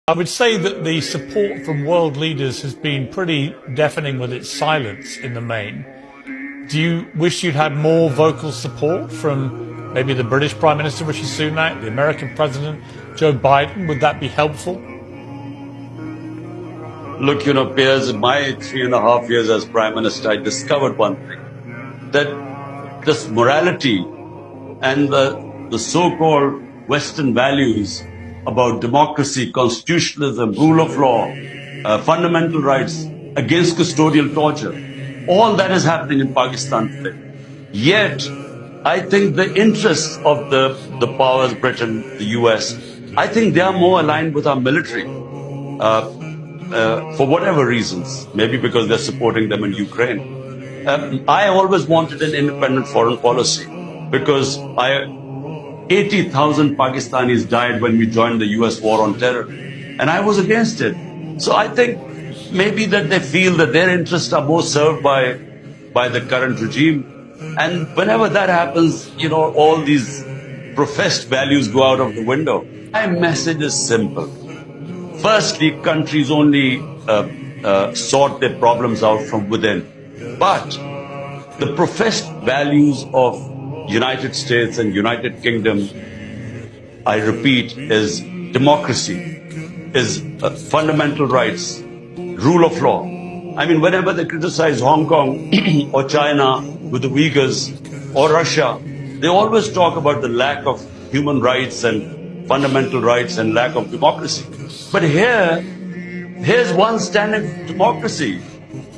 I would say that the support from world leaders has been pretty deafening with its silence in the main. Do you wish you'd had more vocal support from maybe the British Prime Minister Rishi Sunak, the American President Joe Biden? Would that be helpful? Look, Piers, in my 3.5 years as Prime Minister, I discovered one thing, that this morality and the so-called Western values about democracy, constitutionalism, rule of law, fundamental rights, against custodial torture, all that is happening in Pakistan today. Yet, I think the interests of the powers, Britain, the US, I think they are more aligned with our military. For whatever reasons, maybe because they're supporting them in Ukraine. I always wanted an independent foreign policy because 80,000 Pakistanis died when we joined the US war on terror, and I was against it. So I think maybe that they feel that their interests are more served by the current regime. And whenever that happens, all these professed values go out of the window. My message is simple. Firstly, countries only sort their problems out from within. But the professed values of United States and United Kingdom, I repeat, is democracy, is fundamental rights, rule of law. I mean, whenever they criticize Hong Kong or China with the Uyghurs or Russia, they always talk about the lack of human rights and fundamental rights and lack of democracy. But here's one standing for democracy,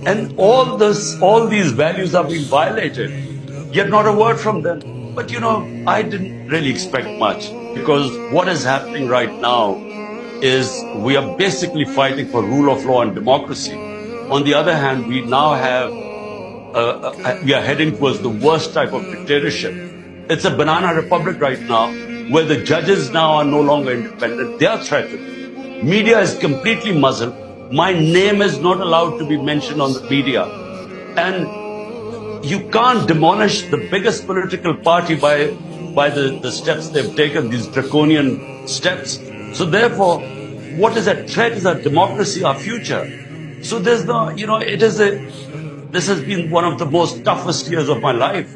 and all these values are being violated, yet not a word from them. But I didn't really expect much, because what is happening right now is we are basically fighting for rule of law and democracy. On the other hand, we now we are heading towards the worst type of dictatorship. It's a banana republic right now, where the judges now are no longer independent. They are threatened. Media is completely muzzled. My name is not allowed to be mentioned on the media. And you can't demolish the biggest political party by the steps they've taken, these draconian steps. So therefore, what is at threat is our democracy, our future. So there's no, this has been one of the most toughest years of my life.